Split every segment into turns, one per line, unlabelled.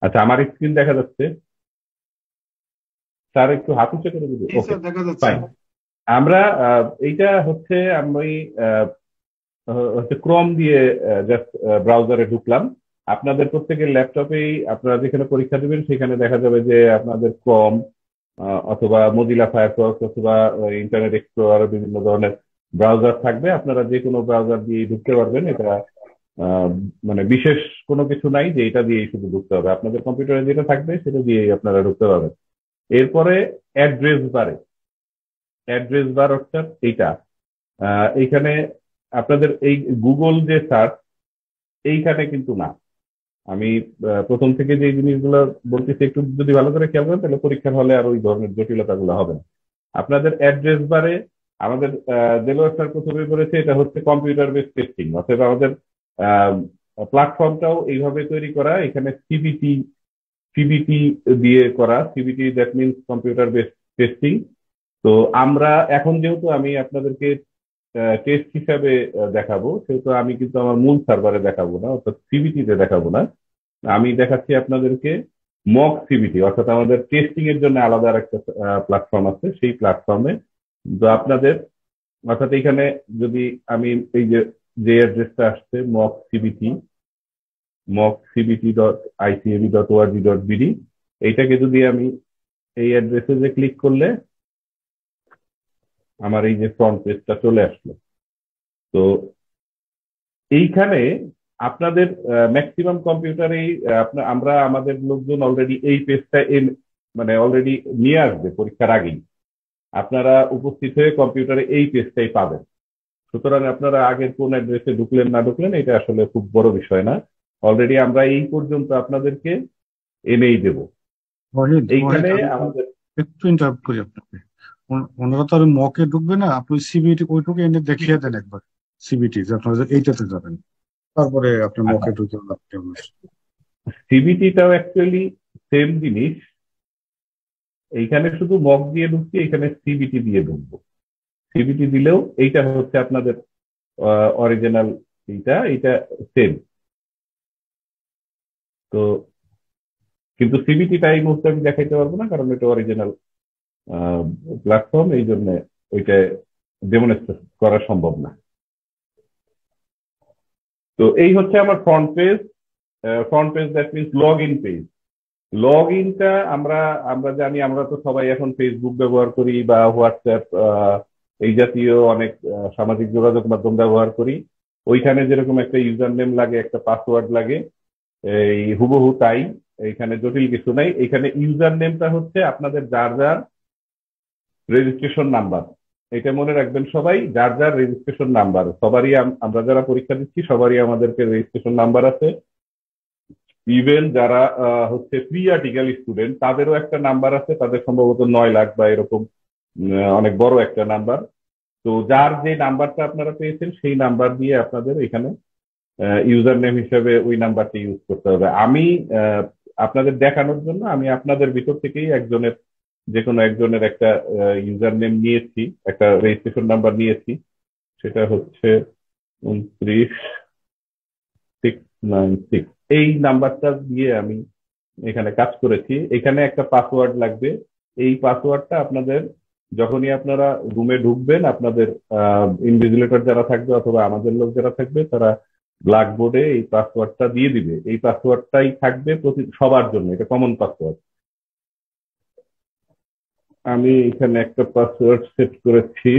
আচ্ছা, আমার স্ক্রিন দেখা যাচ্ছে। স্যার একটু হাত উঁচু করে দিবে,
জি
ওকে,
স্যার, দেখা যাচ্ছে।
ফাইন। আমরা এইটা হচ্ছে আমি আহ, হচ্ছে ক্রোম দিয়ে জাস্ট ব্রাউজারে ঢুকলাম। আপনাদের প্রত্যেকের ল্যাপটপেই আপনারা যেখানে পরীক্ষা দিবেন সেখানে দেখা যাবে যে আপনাদের ক্রোম অথবা মজিলা ফায়ারফক্স অথবা ইন্টারনেট এক্সপ্লোরার বিভিন্ন ধরনের ব্রাউজার থাকবে। আপনারা যে কোনো ব্রাউজার দিয়ে ঢুকতে পারবেন। এটা আহ, মানে বিশেষ কোনো কিছু নাই যে এটা দিয়েই শুধু ঢুকতে হবে। আপনাদের কম্পিউটারে যেটা থাকবে সেটা দিয়েই আপনারা ঢুকতে পারবেন। এরপরে অ্যাড্রেস বার অর্থাৎ এইটা এইখানে আপনাদের এই গুগল যে সার্চ, এইখানে কিন্তু না। আমি প্রথম থেকে যে জিনিসগুলো বলতেছি একটু যদি ভালো করে খেয়াল করেন তাহলে পরীক্ষার হলে আর ওই ধরনের জটিলতাগুলো হবে না। আপনাদের অ্যাড্রেস বারে আমাদের দেলোয়ার স্যার প্রথমে বলেছে এটা হচ্ছে কম্পিউটার বেস টেস্টিং, অর্থাৎ আমাদের প্ল্যাটফর্মটাও এইভাবে তৈরি করা। এখানে সিবিটি দিয়ে করা। CBT that means computer base testing. তো আমরা এখন যেহেতু আমি আপনাদেরকে টেস্ট হিসাবে দেখাবো, সেহেতু আমি কিন্তু আমার মূল সার্ভারে দেখাবো না, অর্থাৎ সিবিটিতে দেখাবো না। আমি দেখাচ্ছি আপনাদেরকে মক সিবিটি, অর্থাৎ আমাদের টেস্টিং এর জন্য আলাদা আরেকটা প্ল্যাটফর্ম আছে, সেই প্ল্যাটফর্মে। তো আপনাদের অর্থাৎ এইখানে যদি আমি এই যে যে অ্যাড্রেসটা আসছে mockcbt.icab.org.bd, এইটাকে যদি আমি এই অ্যাড্রেসে যে ক্লিক করলে আমার এই যে ফ্রন্ট পেজটা চলে আসলো। তো এইখানে আপনাদের ম্যাক্সিমাম কম্পিউটারেই আমরা আমাদের লোকজন অলরেডি এই পেজটা মানে অলরেডি নিয়ে আসবে পরীক্ষার আগেই। আপনারা উপস্থিত হয়ে কম্পিউটারে এই পেজটাই পাবেন। সুতরাং আপনারা আগের কোন অ্যাড্রেসে ঢুকলেন না ঢুকলেন এটা আসলে খুব বড় বিষয় না। অলরেডি আমরা এই পর্যন্ত আপনাদেরকে এনেই দেব।
ওয়াহিদ,
এইখানে
আমি
আমাদের
একটু ইন্টারাপ্ট করি আপনাকে। ওনারা তো আর মকে ঢুকবে না, আপনি সিবিটি ওইটুকু এনে দেখিয়ে দেন একবার। সিবিটি যে আপনারা যে এইটাতে যাবেন, তারপরে আপনি মকে ঢুকে আপনি
সিবিটিটাও অ্যাকচুয়ালি সেম জিনিস। এইখানে শুধু মক দিয়ে ঢুকছি, এখানে সিবিটি দিয়ে ঢুকবো। সিবিটি দিলেও এইটা হচ্ছে আপনাদের অরিজিনাল। এইটা এইটা সেম। তো কিন্তু সিবিটিটা এই মুহূর্তে আমি দেখাইতে পারবো না, কারণ এটা অরিজিনাল প্ল্যাটফর্ম, এই জন্য ওইটা ডেমনস্ট্রেট করা সম্ভব না। তো এই হচ্ছে আমার front page. Front page that means log in page. Log ইনটা আমরা আমরা জানি, আমরা তো সবাই এখন ফেসবুক ব্যবহার করি বা হোয়াটসঅ্যাপ, এই জাতীয় অনেক সামাজিক যোগাযোগ মাধ্যম ব্যবহার করি। ওইখানে যেরকম একটা ইউজার নেম লাগে, একটা পাসওয়ার্ড লাগে, এই হুবহু তাই। এইখানে জটিল কিছু নাই। এখানে ইউজার নেমটা হচ্ছে আপনাদের যার যার রেজিস্ট্রেশন নাম্বার। এটা মনে রাখবেন সবাই, যার যার রেজিস্ট্রেশন নাম্বার সবারই। আমরা যারা পরীক্ষা দিচ্ছি সবারই আমাদেরকে রেজিস্ট্রেশন নাম্বার আছে। ইভেন যারা হচ্ছে প্রি আর্টিকেল স্টুডেন্ট তাদেরও একটা নাম্বার আছে, তাদের সম্ভবত 9 লাখ বা এরকম অনেক বড় একটা নাম্বার। তো যার যে নাম্বারটা আপনারা পেয়েছেন সেই নাম্বার দিয়ে আপনাদের এখানে ইউজার নেম হিসেবে ওই নাম্বারটি ইউজ করতে হবে। আমি আপনাদের দেখানোর জন্য আমি আপনাদের ভিতর থেকেই একজনের, যে কোনো একজনের একটা ইউজার নেম নিয়েছি, একটা রেজিস্ট্রেশন নাম্বার নিয়েছি। সেটা হচ্ছে 29696। এই নাম্বারটা দিয়ে আমি এখানে কাজ করেছি। এখানে একটা পাসওয়ার্ড লাগবে। এই পাসওয়ার্ডটা আপনাদের যখনই আপনারা রুমে ঢুকবেন, আপনাদের ইনভিজিলেটর যারা থাকবে অথবা আমাদের লোক যারা থাকবে তারা ব্ল্যাকবোর্ডে এই পাসওয়ার্ডটা দিয়ে দিবে। এই পাসওয়ার্ডটাই থাকবে সবার জন্য, এটা কমন পাসওয়ার্ড। আমি এখানে একটা পাসওয়ার্ড সেট করেছি।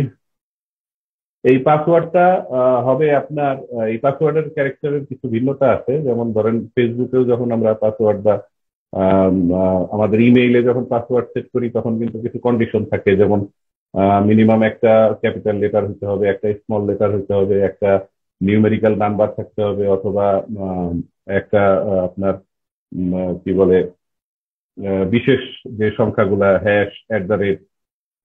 এই পাসওয়ার্ডটা হবে আপনার, এই পাসওয়ার্ডের ক্যারেক্টারের কিছু ভিন্নতা আছে। যেমন ধরেন ফেসবুকেও যখন আমরা পাসওয়ার্ড বা আমাদের ইমেইলে যখন পাসওয়ার্ড সেট করি তখন কিন্তু কিছু কন্ডিশন থাকে, যেমন মিনিমাম একটা ক্যাপিটাল লেটার হতে হবে, একটা স্মল লেটার হতে হবে, একটা নিউমেরিক্যাল নাম্বার থাকতে হবে, অথবা আহ, একটা আপনার কি বলে বিশেষ যে সংখ্যাগুলা #,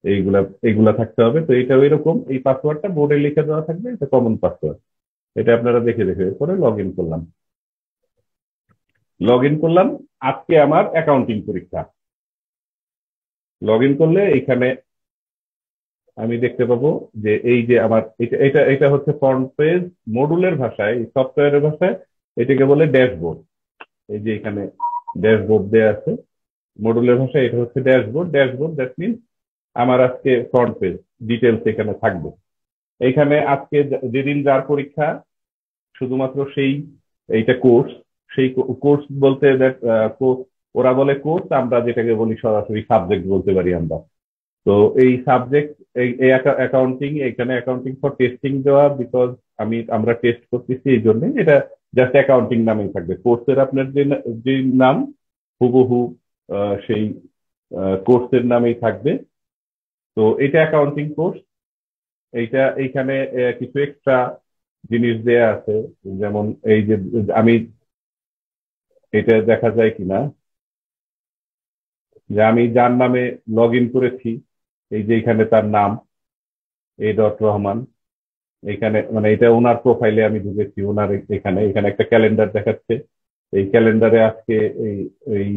এইগুলা এইগুলা থাকতে হবে। তো এটা এরকম, এই পাসওয়ার্ডটা বোর্ডে লিখে দেওয়া থাকবে, এটা কমন পাসওয়ার্ড। এটা আপনারা দেখে দেখে করে লগ ইন করলাম। লগ ইন করলাম। আজকে আমার অ্যাকাউন্টিং পরীক্ষা। লগ ইন করলে এখানে আমি দেখতে পাবো যে এই যে আমার এটা এটা এটা হচ্ছে ফ্রন্ট পেজ। মডুলের ভাষায়, সফটওয়্যারের ভাষায় এটাকে বলে ড্যাশবোর্ড। এই যে এখানে ড্যাশবোর্ড দেয়া আছে। মডুলের ভাষায় এটা হচ্ছে ড্যাশবোর্ড। ড্যাশবোর্ড দ্যাট মিনস আমার আজকে ফ্রন্ট পেজ ডিটেলস এখানে থাকবে। এইখানে আজকে যেদিন যার পরীক্ষা শুধুমাত্র সেই এইটা কোর্স, সেই কোর্স বলতে ওরা বলে কোর্স, আমরা যেটাকে বলি সরাসরি সাবজেক্ট বলতে পারি আমরা। তো এই সাবজেক্ট এই অ্যাকাউন্টিং, এখানে অ্যাকাউন্টিং ফর টেস্টিং দেওয়া, বিকজ আমরা টেস্ট করতেছি এই জন্য এটা জাস্ট অ্যাকাউন্টিং নামেই থাকবে। কোর্সের আপনার যে নাম হুবহু সেই কোর্সের নামেই থাকবে। তো এটা অ্যাকাউন্টিং কোর্স। এইখানে কিছু এক্সট্রা জিনিস দেয়া আছে, যেমন এই যে আমি এটা দেখা যায় কিনা যে আমি যার নামে লগ ইন করেছি, এই যে এখানে তার নাম A.রহমান, এখানে মানে এটা ওনার প্রোফাইলে আমি ঢুকেছি। ওনার এখানে এখানে একটা ক্যালেন্ডার দেখাচ্ছে। এই ক্যালেন্ডারে আজকে এই এই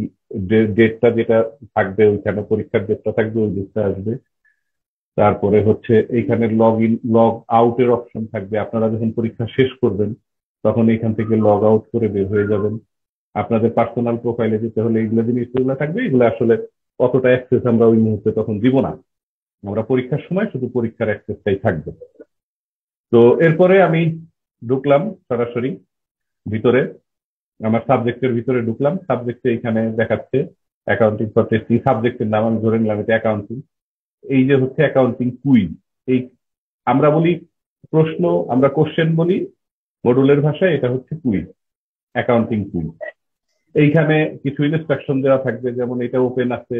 ডেটটা যেটা থাকবে, ওইখানে পরীক্ষার ডেটটা থাকবে, ওই ডেটটা আসবে। তারপরে হচ্ছে এইখানে লগ ইন লগ আউটের অপশন থাকবে। আপনারা যখন পরীক্ষা শেষ করবেন তখন এখান থেকে লগ আউট করে বের হয়ে যাবেন। আপনাদের পার্সোনাল প্রোফাইলে যেতে হলে এইগুলো জিনিসগুলো থাকবে। এগুলো আসলে কতটা অ্যাক্সেস আমরা ওই মুহূর্তে তখন দিব না, আমরা পরীক্ষার সময় শুধু পরীক্ষার অ্যাক্সেসটাই থাকবে। তো এরপরে আমি ঢুকলাম সরাসরি ভিতরে, আমার সাবজেক্টের ভিতরে ঢুকলাম। সাবজেক্টে এখানে দেখাচ্ছে অ্যাকাউন্টিং ফর টেস্টিং, সাবজেক্টের নাম আমি ধরে নিলাম এটা অ্যাকাউন্টিং। এই যে হচ্ছে অ্যাকাউন্টিং কুইজ, এই আমরা বলি প্রশ্ন, আমরা কোশ্চেন বলি মডুলের ভাষায়, এটা হচ্ছে কুইজ, অ্যাকাউন্টিং কুইজ। এইখানে কিছু ইনস্ট্রাকশন দেওয়া থাকবে, যেমন এটা ওপেন আছে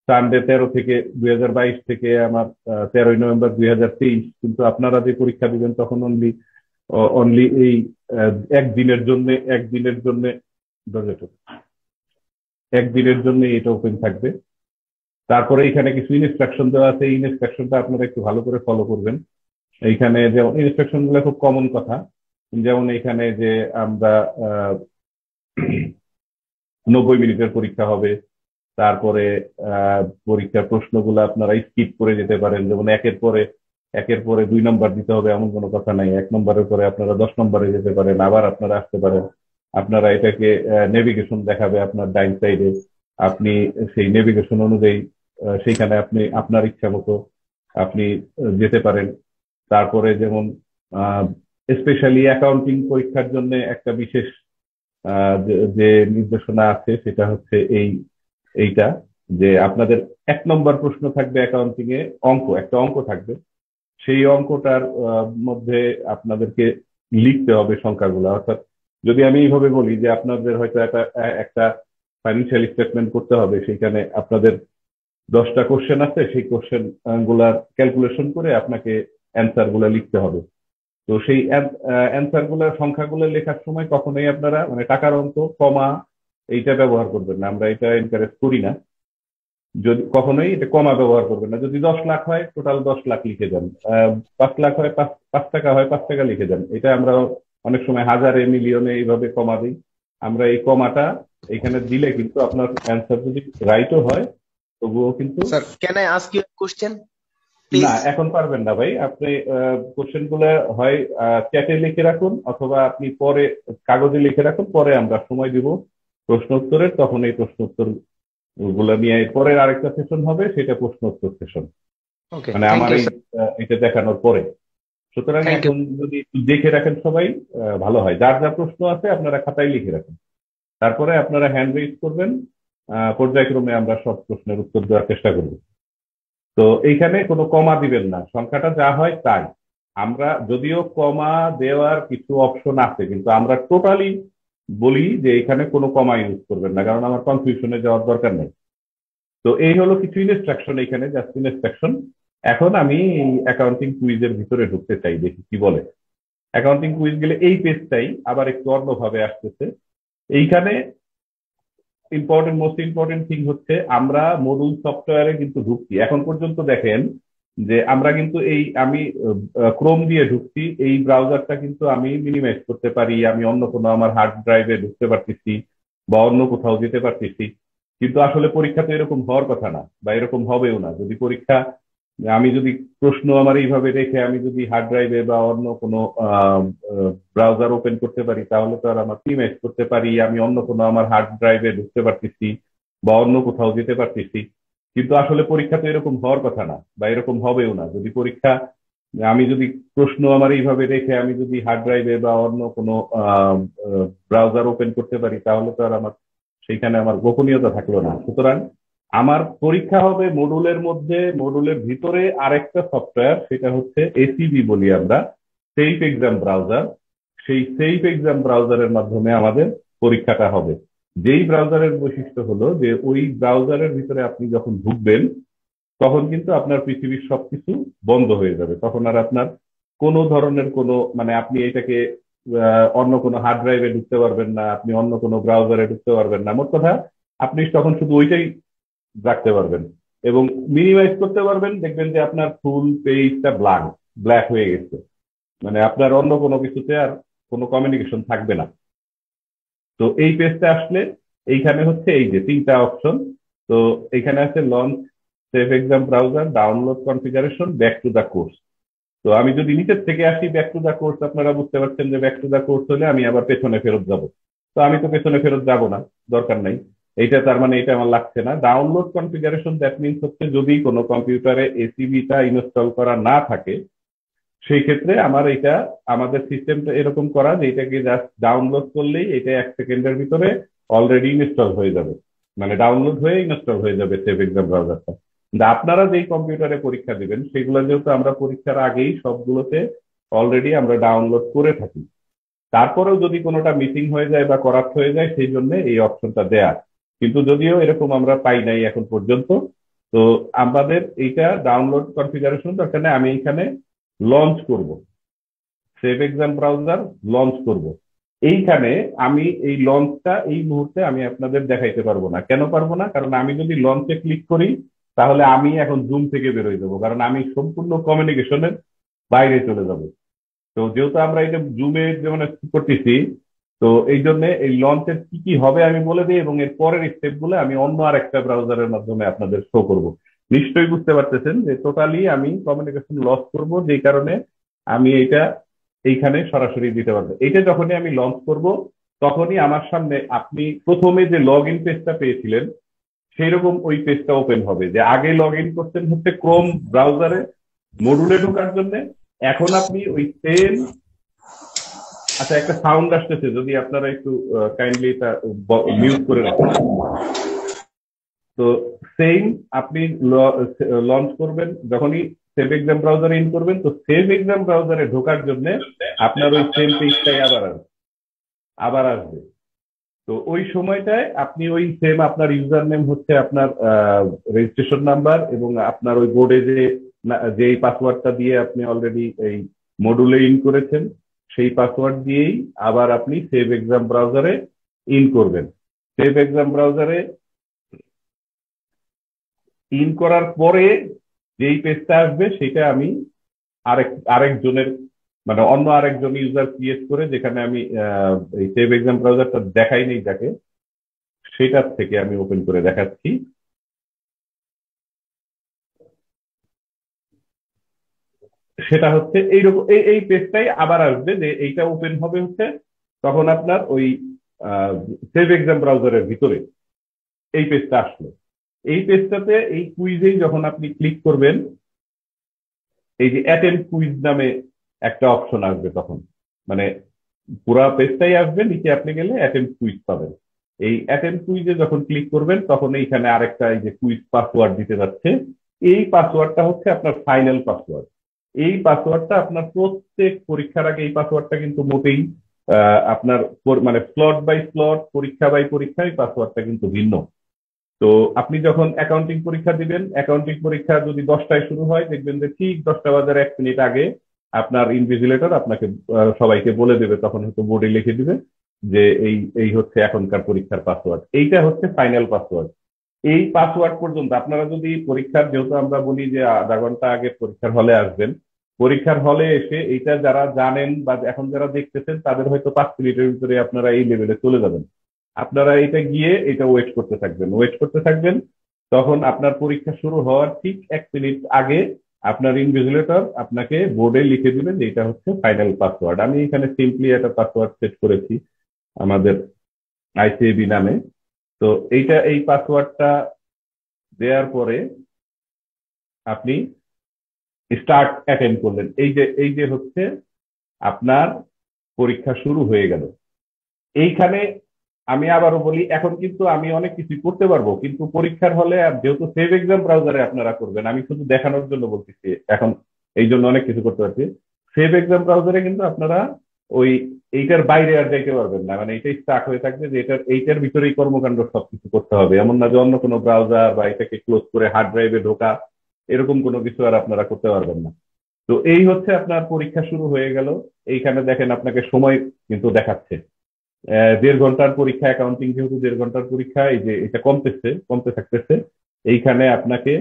সানডে 13 থেকে 2022 থেকে আমার 13 নভেম্বর 2023, কিন্তু আপনারা যে পরীক্ষা দিবেন তখন অনলি এই একদিনের জন্য একদিনের জন্য এটা ওপেন থাকবে। তারপরে এখানে কিছু ইনস্ট্রাকশন দেওয়া আছে, এই ইনস্ট্রাকশনটা আপনারা একটু ভালো করে ফলো করবেন। এইখানে যেমন ইনস্ট্রাকশন গুলো খুব কমন কথা, যেমন এখানে যে আমরা 90 মিনিটের পরীক্ষা হবে। তারপরে পরীক্ষার প্রশ্নগুলো আপনারা স্কিপ করে যেতে পারেন, যেমন একের পরে 2 নম্বর দিতে হবে এমন কোনো কথা নাই। 1 নম্বরের পরে আপনারা 10 নম্বরে যেতে পারেন, আবার আপনারা আসতে পারেন। আপনারা এটাকে নেভিগেশন দেখাবে আপনার ডাইন সাইডে, আপনি সেই নেভিগেশন অনুযায়ী সেইখানে আপনি আপনার ইচ্ছা মতো আপনি যেতে পারেন। তারপরে যেমন স্পেশালি অ্যাকাউন্টিং পরীক্ষার জন্য একটা বিশেষ যে নির্দেশনা আছে, সেটা হচ্ছে এইটা যে আপনাদের 1 নম্বর প্রশ্ন থাকবে অ্যাকাউন্টিং এ, একটা অঙ্ক থাকবে। সেই অঙ্কটার মধ্যে আপনাদেরকে লিখতে হবে সংখ্যাগুলো। অর্থাৎ যদি আমি এইভাবে বলি যে আপনাদের হয়তো একটা ফাইন্যান্সিয়াল স্টেটমেন্ট করতে হবে, সেইখানে আপনাদের 10টা কোশ্চেন আছে, সেই কোশ্চেন গুলার ক্যালকুলেশন করে আপনাকে অ্যান্সার গুলা লিখতে হবে। তো সেই অ্যান্সার গুলার সংখ্যাগুলো লেখার সময় কখনোই আপনারা মানে টাকার অঙ্ক কমা এইটা ব্যবহার করবেন না, আমরা এটা এনকারেজ করি না। যদি কখনোই এটা কমা ব্যবহার করবেন না। যদি 10 লাখ হয় টোটাল 10 লাখ লিখে যান, 5 লাখ হয় 5 টাকা হয় 5 টাকা লিখে যান। এটা আমরা অনেক সময় হাজারে মিলিয়নে এইভাবে কমা দিই। আমরা এই কমাটা এখানে দিলে কিন্তু আপনার অ্যান্সার যদি রাইটও হয় তবুও কিন্তু
sir can I ask you question?
না, এখন পারবেন না ভাই। আপনি কোশ্চেন গুলো হয় চ্যাটে লিখে রাখুন, অথবা আপনি পরে কাগজে লিখে রাখুন, পরে আমরা সময় দিব প্রশ্ন উত্তরের, তখন এই প্রশ্ন উত্তর গুলো নিয়ে পরের আরেকটা সেশন হবে, সেটা প্রশ্ন উত্তর সেশন, মানে আমার এটা দেখানোর পরে। সুতরাং এখন যদি দেখে রাখেন সবাই ভালো হয়। যার যা প্রশ্ন আছে আপনারা খাতায় লিখে রাখেন, তারপরে আপনারা হ্যান্ড রেইজ করবেন, পর্যায়ক্রমে আমরা সব প্রশ্নের উত্তর দেওয়ার চেষ্টা করব। তো এইখানে কোনো কমা দিবেন না, সংখ্যাটা যা হয় তাই। আমরা যদিও কমা দেওয়ার কিছু অপশন আছে, কিন্তু আমরা টোটালি বলি যে এখানে কোনো কমা ইউজ করবেন না, কারণ আমার কনফিউশনে যাওয়ার দরকার নেই। তো এই হলো কিছু ইনস্ট্রাকশন, এখানে জাস্ট ইনস্ট্রাকশন। এখন আমি অ্যাকাউন্টিং কুইজের ভিতরে ঢুকতে চাই, দেখি কি বলে। অ্যাকাউন্টিং কুইজ গেলে এই পেজটাই আবার একটু অন্যভাবে আসতেছে। এইখানে মোস্ট ইম্পর্টেন্ট থিং হচ্ছে আমরা মডুল সফটওয়্যারে কিন্তু ঢুকছি। এখন পর্যন্ত দেখেন যে আমরা কিন্তু আমি ক্রোম দিয়ে ঢুকছি, এই ব্রাউজারটা কিন্তু আমি মিনিমাইজ করতে পারি, আমি অন্য কোনো আমার হার্ড ড্রাইভে ঢুকতে পারতেছি বা অন্য কোথাও যেতে পারতেছি। কিন্তু আসলে পরীক্ষা তো এরকম হওয়ার কথা না, বা এরকম হবেও না। যদি পরীক্ষা আমি যদি প্রশ্ন আমার এইভাবে রেখে আমি যদি হার্ড ড্রাইভে বা অন্য কোনো ব্রাউজার ওপেন করতে পারি, তাহলে তো আর আমার ইমেজ করতে পারি, আমি অন্য কোনো আমার হার্ড ড্রাইভে ঢুকতে পারতেছি বা অন্য কোথাও যেতে পারতেছি। কিন্তু আসলে পরীক্ষা তো এরকম হওয়ার কথা না, বা এরকম হবেও না। যদি পরীক্ষা আমি যদি প্রশ্ন আমার এইভাবে রেখে আমি যদি হার্ড ড্রাইভে বা অন্য কোনো ব্রাউজার ওপেন করতে পারি, তাহলে তো আর আমার সেইখানে আমার গোপনীয়তা থাকলো না। সুতরাং আমার পরীক্ষা হবে মডুলের মধ্যে, মডুলের ভিতরে আরেকটা সফটওয়্যার, সেটা হচ্ছে এসিবি বলি আমরা, সেফ এক্সাম ব্রাউজার। সেই সেফ এক্সাম ব্রাউজারের মাধ্যমে আমাদের পরীক্ষাটা হবে। যেই ব্রাউজারের বৈশিষ্ট্য হলো যে ওই ব্রাউজারের ভিতরে আপনি যখন ঢুকবেন, তখন কিন্তু আপনার পৃথিবীর সবকিছু বন্ধ হয়ে যাবে। তখন আর আপনার কোনো ধরনের কোনো মানে আপনি এটাকে অন্য কোনো হার্ড ড্রাইভে ঢুকতে পারবেন না, আপনি অন্য কোনো ব্রাউজারে ঢুকতে পারবেন না। মোট কথা আপনি তখন শুধু ওইটাই রাখতে পারবেন এবং মিনিমাইজ করতে পারবেন। দেখবেন যে আপনার ফুল পেজটা ব্ল্যাক হয়ে গেছে, মানে আপনার অন্য কোনো কিছুতে আর কোনো কমিউনিকেশন থাকবে না। তো এই পেজটা আসলে এইখানে হচ্ছে এই যে তিনটা অপশন। তো এখানে আছে launch safe exam browser, download configuration, back to the course. তো আমি যদি নিচের থেকে আসি ব্যাক টু দা কোর্স, আপনারা বুঝতে পারছেন যে ব্যাক টু দা কোর্স হলে আমি আবার পেছনে ফেরত যাব। তো আমি তো পেছনে ফেরত যাব না, দরকার নাই। এইটা তার মানে এটা আমার লাগছে না। ডাউনলোড কনফিগারেশন দ্যাট মিনস হচ্ছে যদি কোনো কম্পিউটারে এসিবিটা ইনস্টল করা না থাকে, সেই ক্ষেত্রে আমার এটা আমাদের সিস্টেমটা এরকম করা যে এটাকে জাস্ট ডাউনলোড করলেই এটা 1 সেকেন্ডের ভিতরে অলরেডি ইনস্টল হয়ে যাবে, মানে ডাউনলোড হয়ে ইনস্টল হয়ে যাবে সেভ এক্সাম ব্রাউজারটা। কিন্তু আপনারা যেই কম্পিউটারে পরীক্ষা দিবেন সেগুলো যেহেতু আমরা পরীক্ষার আগেই সবগুলোতে অলরেডি আমরা ডাউনলোড করে থাকি, তারপরেও যদি কোনোটা মিসিং হয়ে যায় বা করাপ্ট হয়ে যায় সেই জন্য এই অপশনটা দেয়া। কিন্তু যদিও এরকম আমরা পাই নাই এখন পর্যন্ত। তো আমাদের এইটা ডাউনলোড কনফিগারেশন দরকার নেই, আমি এখানে লঞ্চ করব, সেভ এক্সাম ব্রাউজার লঞ্চ করব। এইখানে আমি এই লঞ্চটা এই মুহূর্তে আমি আপনাদের দেখাইতে পারবো না। কেন পারবো না? কারণ আমি যদি লঞ্চে ক্লিক করি তাহলে আমি এখন জুম থেকে বেরোয় যাবো, কারণ আমি সম্পূর্ণ কমিউনিকেশনের বাইরে চলে যাব। তো যেহেতু আমরা এটা জুমে যেমন করতেছি, তো এই জন্য এই লঞ্চের কি কি হবে আমি বলে দিই এবং এর পরের স্টেপ গুলো আমি অন্য আর একটা ব্রাউজারের মাধ্যমে আপনাদের শো করব। নিশ্চয়ই বুঝতে পারতেছেন যে টোটালি আমি কমিউনিকেশন লস করব, যেই কারণে আমি এটা এইখানে সরাসরি দিতে পারবো। এটা যখনই আমি লঞ্চ করব তখনই আমার সামনে আপনি প্রথমে যে লগ ইন পেজটা পেয়েছিলেন সেই রকম ওই পেজটা ওপেন হবে। যে আগে লগ ইন করতেন হচ্ছে ক্রোম ব্রাউজারে মডুলে ঢোকার জন্য, এখন আপনি ওই সেম, আচ্ছা একটা সাউন্ড আসতেছে, যদি আপনারা একটু কাইন্ডলি এটা মিউট করে রাখেন। তো সেম আপনি লঞ্চ করবেন যখনই সেভ এক্সাম ব্রাউজারে ইন করবেন, তো সেভ এক্সাম ব্রাউজারে ঢোকার জন্য আপনার ওই সেম পেজটাই আবার আসবে। তো ওই সময়টায় আপনি ওই সেম আপনার ইউজার নেম হচ্ছে আপনার রেজিস্ট্রেশন নাম্বার এবং আপনার ওই বোর্ডে যেই পাসওয়ার্ডটা দিয়ে আপনি অলরেডি এই মডুলে ইন করেছেন সেই পাসওয়ার্ড দিয়েই আবার আপনি সেভ এক্সাম ব্রাউজারে ইন করবেন। সেভ এক্সাম ব্রাউজারে ইন করার পরে যেই পেজটা আসবে সেটা আমি আরেকজনের মানে অন্য আরেকজন ইউজার ক্রিয়েট করে, যেখানে আমি এই সেভ এক্সাম ব্রাউজারটা দেখাই নেই যাকে, সেটার থেকে আমি ওপেন করে দেখাচ্ছি। সেটা হচ্ছে এইরকম এই পেজটাই আবার আসবে, যে এইটা ওপেন হবে হচ্ছে তখন আপনার ওই সেভ এক্সাম ব্রাউজারের ভিতরে এই পেজটা আসলো। এই পেজটাতে এই কুইজেই যখন আপনি ক্লিক করবেন, এই যে অ্যাটেন্ড কুইজ নামে একটা অপশন আসবে, তখন মানে পুরা পেজটাই আসবে, নিচে আপনি গেলে অ্যাটেন্ড কুইজ পাবেন। এই অ্যাটেন্ড কুইজে যখন ক্লিক করবেন তখন এইখানে আরেকটা এই যে কুইজ পাসওয়ার্ড দিতে যাচ্ছে, এই পাসওয়ার্ডটা হচ্ছে আপনার ফাইনাল পাসওয়ার্ড। এই পাসওয়ার্ডটা আপনার প্রত্যেক পরীক্ষার আগে এই পাসওয়ার্ডটা কিন্তু মোটেই আপনার মানে স্লট বাই স্লট, পরীক্ষা বাই পরীক্ষা এই পাসওয়ার্ডটা কিন্তু ভিন্ন। তো আপনি যখন অ্যাকাউন্টিং পরীক্ষা দিবেন, অ্যাকাউন্টিং পরীক্ষা যদি 10টায় শুরু হয়, দেখবেন যে ঠিক 10টা বাজার 1 মিনিট আগে আপনার ইনভিজিলেটর আপনাকে সবাইকে বলে দেবে, তখন হয়তো বোর্ডে লিখে দিবে যে এই এই হচ্ছে এখনকার পরীক্ষার পাসওয়ার্ড, এইটা হচ্ছে ফাইনাল পাসওয়ার্ড। এই পাসওয়ার্ড পর্যন্ত আপনারা যদি পরীক্ষার, যেহেতু আমরা বলি যে আধা ঘন্টা আগে পরীক্ষার হলে আসবেন, পরীক্ষার হলে এসে এইটা যারা জানেন বা এখন যারা দেখতেছেন তাদের হয়তো 5 মিনিটের ভিতরে আপনারা এই লেভেলে চলে যাবেন। আপনারা এটা গিয়ে এটা ওয়েট করতে থাকবেন। তখন আপনার পরীক্ষা শুরু হওয়ার ঠিক 1 মিনিট আগে আপনার ইনভিজিলেটর আপনাকে বোর্ডে লিখে দিবেন যে এটা হচ্ছে ফাইনাল পাসওয়ার্ড। আমি এখানে সিম্পলি একটা পাসওয়ার্ড সেট করেছি আমাদের আইসিএবি নামে। তো এই পাসওয়ার্ডটা দেওয়ার পরে আপনি স্টার্ট অ্যাটেন্ড করলেন। এই যে হচ্ছে আপনার পরীক্ষা শুরু হয়ে গেল। এইখানে আমি আবারও বলি, এখন কিন্তু আমি অনেক কিছু করতে পারবো, কিন্তু পরীক্ষার হলে যেহেতু সেভ এক্সাম ব্রাউজারে আপনারা করবেন, আমি শুধু দেখানোর জন্য বলতেছি এখন, এই জন্য অনেক কিছু করতে পারছি। সেভ এক্সাম ব্রাউজারে কিন্তু আপনারা ওই এইটার বাইরে আর যাইতে পারবেন না, মানে এইটাই স্টার্ট হয়ে থাকবে যে এইটার ভিতরেই কর্মকাণ্ড সবকিছু করতে হবে। এমন না যে অন্য কোনো ব্রাউজার বা এটাকে ক্লোজ করে হার্ড ড্রাইভে ঢোকা, এরকম কোনো কিছু আর আপনারা করতে পারবেন না। তো এই হচ্ছে আপনার পরীক্ষা শুরু হয়ে গেল। এইখানে দেখেন আপনাকে সময় কিন্তু দেখাচ্ছে 1.5 ঘন্টার পরীক্ষা। অ্যাকাউন্টিং যেহেতু 1.5 ঘন্টার পরীক্ষা, এই যে এটা কমতে থাকতেছে। এইখানে আপনাকে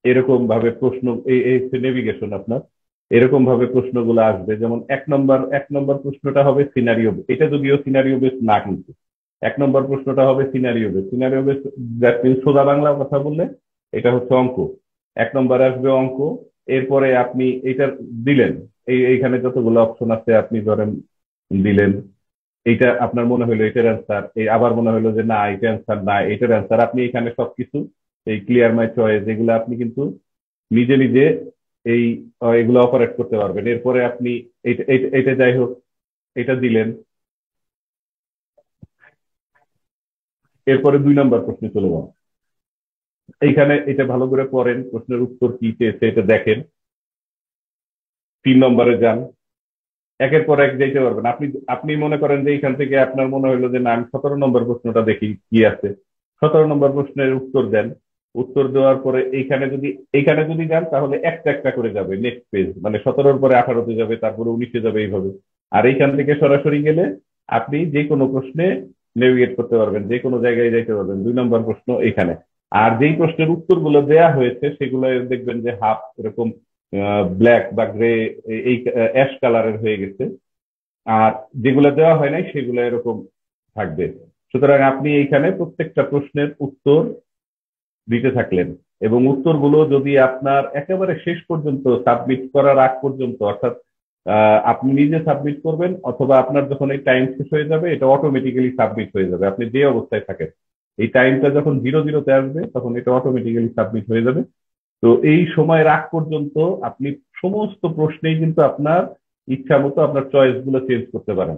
এরকম ভাবে প্রশ্ন, এই নেভিগেশন আপনার এরকম ভাবে প্রশ্নগুলো আসবে। যেমন এক নম্বর প্রশ্নটা হবে সিনারিও, এটা যদিও সিনারিও বেস না, কিন্তু 1 নম্বর প্রশ্নটা হবে scenario base. Scenario base that means সোজা বাংলা কথা বললে এটা হচ্ছে অঙ্ক। 1 নম্বর আসবে অঙ্ক। এরপরে আপনি এইটার দিলেন, এইখানে যতগুলো অপশন আছে আপনি ধরেন দিলেন, এইটা আপনার মনে হলো এটার অ্যান্সার, এই আবার মনে হলো যে না এটা অ্যান্সার না, এটার অ্যান্সার। আপনি এখানে সবকিছু এই ক্লিয়ার মাই চয়েস এগুলো আপনি কিন্তু নিজে নিজে এই এগুলো অপারেট করতে পারবেন। এরপরে আপনি এটা যাই হোক এটা দিলেন। এরপরে 2 নম্বর প্রশ্নে চলে যান। এইখানে এটা ভালো করে পড়েন, প্রশ্নের উত্তর কি চেয়েছে এটা দেখেন। 3 নম্বরে যান, একের পর এক যাইতে পারবেন। আপনি মনে করেন যে এইখান থেকে আপনার মনে হলো যে না আমি 17 নম্বর প্রশ্নটা দেখি কি আছে, 17 নম্বর প্রশ্নের উত্তর দেন। উত্তর দেওয়ার পরে এইখানে যদি যান তাহলে একটা একটা করে যাবে নেক্সট পেজ, মানে 17-র পরে 18-তে যাবে, তারপরে 19-এ যাবে, এইভাবে। আর এইখান থেকে সরাসরি গেলে আপনি যে কোনো প্রশ্নে নেভিগেট করতে পারবেন, যে কোনো জায়গায় যাইতে পারবেন। 2 নম্বর প্রশ্ন এইখানে। আর যেই প্রশ্নের উত্তরগুলো দেয়া হয়েছে সেগুলো দেখবেন যে হাফ এরকম ব্ল্যাক বা গ্রে, এই অ্যাশ কালারের হয়ে গেছে। আর যেগুলো দেওয়া হয় নাই সেগুলো এরকম থাকবে। সুতরাং আপনি এইখানে প্রত্যেকটা প্রশ্নের উত্তর দিতে থাকলেন, এবং উত্তরগুলো যদি আপনার একেবারে শেষ পর্যন্ত সাবমিট করার আগ পর্যন্ত, অর্থাৎ আপনি নিজে সাবমিট করবেন অথবা আপনার যখন এই টাইম শেষ হয়ে যাবে এটা অটোমেটিক্যালি সাবমিট হয়ে যাবে। আপনি যে অবস্থায় থাকেন এই টাইমটা যখন 0-0-তে আসবে তখন এটা অটোমেটিক্যালি সাবমিট হয়ে যাবে। তো এই সময়ের আগ পর্যন্ত আপনি সমস্ত প্রশ্নেই কিন্তু আপনার ইচ্ছা মতো আপনার চয়েস গুলো চেঞ্জ করতে পারেন।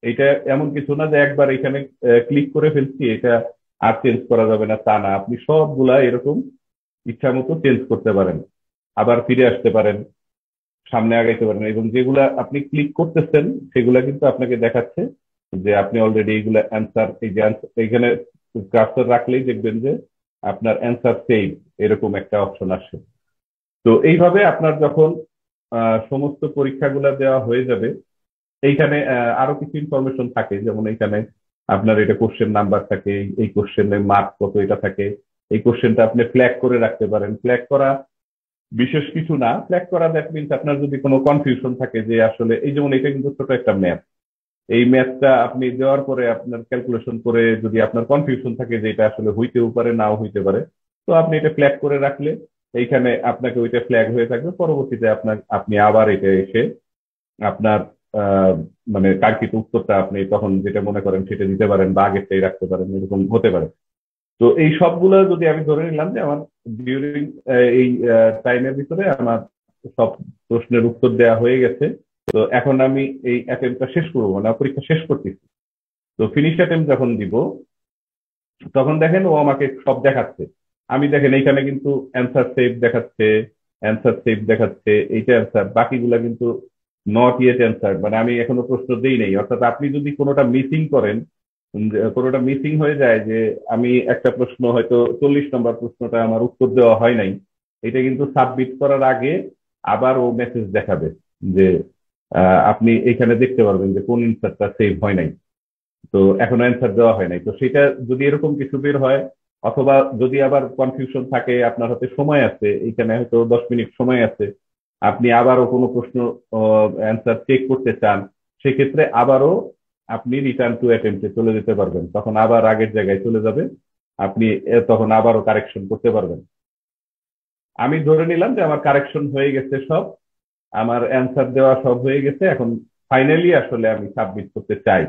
এটা এমন কিছু না যে একবার এখানে ক্লিক করে ফেলছি এটা আর চেঞ্জ করা যাবে না, তা না। আপনি সবগুলা এরকম ইচ্ছা মতো চেঞ্জ করতে পারেন, আবার ফিরে আসতে পারেন, সামনে আগাইতে পারেন। এবং যেগুলা আপনি ক্লিক করতেছেন সেগুলা কিন্তু আপনাকে দেখাচ্ছে যে আপনি অলরেডি এইগুলা অ্যান্সার, এই যে এইখানে কার্সর রাখলেই দেখবেন যে আপনার অ্যান্সার সেভ এরকম একটা অপশন আসে। তো এইভাবে আপনার যখন সমস্ত পরীক্ষাগুলো দেওয়া হয়ে যাবে, এইখানে আরো কিছু ইনফরমেশন থাকে। যেমন এইখানে আপনার এটা কোশ্চেন নাম্বার থাকে, এই কোশ্চেনের মার্ক কত এটা থাকে। এই কোশ্চেনটা আপনি ফ্ল্যাগ করে রাখতে পারেন। ফ্ল্যাগ করা বিশেষ কিছু না, ফ্ল্যাগ করা দ্যাট মিনস আপনার যদি কোনো কনফিউশন থাকে যে আসলে, এই যেমন এটা কিন্তু ছোট একটা ম্যাথ, এই ম্যাথটা আপনি দেওয়ার পরে আপনার ক্যালকুলেশন করে যদি আপনার কনফিউশন থাকে যে এটা আসলে হইতেও পারে নাও হইতে পারে, তো আপনি এটা ফ্ল্যাগ করে রাখলে এইখানে আপনাকে ওইটা ফ্ল্যাগ হয়ে থাকবে। পরবর্তীতে আপনি আবার এটা এসে আপনার আহ মানে কাঙ্ক্ষিত উত্তরটা আপনি তখন যেটা মনে করেন সেটা দিতে পারেন বা আগেরটাই রাখতে পারেন, এরকম হতে পারে। তো এই সবগুলো যদি আমি ধরে নিলাম যে আমার ডিউরিং এই টাইমের ভিতরে আমার সব প্রশ্নের উত্তর দেওয়া হয়ে গেছে, তো এখন আমি এই অ্যাটেম্পটা শেষ করবো, মানে পরীক্ষা শেষ করতেছি। তো ফিনিশ অ্যাটেম্প যখন দিব তখন দেখেন ও আমাকে সব দেখাচ্ছে। আমি দেখেন এইখানে কিন্তু অ্যান্সার সেভ দেখাচ্ছে, এইটা অ্যান্সার, বাকিগুলা কিন্তু নট ইয়েট অ্যান্সার, মানে আমি এখনো প্রশ্ন দেই নাই। অর্থাৎ আপনি যদি কোনোটা মিসিং করেন, কোনোটা মিসিং হয়ে যায় যে আমি একটা প্রশ্ন হয়তো 40 নম্বর প্রশ্নটা আমার উত্তর দেওয়া হয় নাই, এটা কিন্তু সাবমিট করার আগে আবার ও মেসেজ দেখাবে যে আপনি এখানে দেখতে পারবেন যে কোন অ্যান্সারটা সেভ হয় নাই, তো এখনো অ্যান্সার দেওয়া হয় নাই। তো সেটা যদি এরকম কিছু বের হয়, অথবা যদি আবার কনফিউশন থাকে, আপনার হাতে সময় আছে, এইখানে হয়তো 10 মিনিট সময় আছে, আপনি আবারও কোনো প্রশ্ন অ্যান্সার চেক করতে চান, সেক্ষেত্রে আবারও আপনি রিটার্ন টু অ্যাটেম্পটে চলে যেতে পারবেন। তখন আবার আগের জায়গায় চলে যাবে, আপনি তখন আবারও কারেকশন করতে পারবেন। আমি ধরে নিলাম যে আমার কারেকশন হয়ে গেছে সব, আমার অ্যান্সার দেওয়া সব হয়ে গেছে, এখন ফাইনালি আসলে আমি সাবমিট করতে চাই।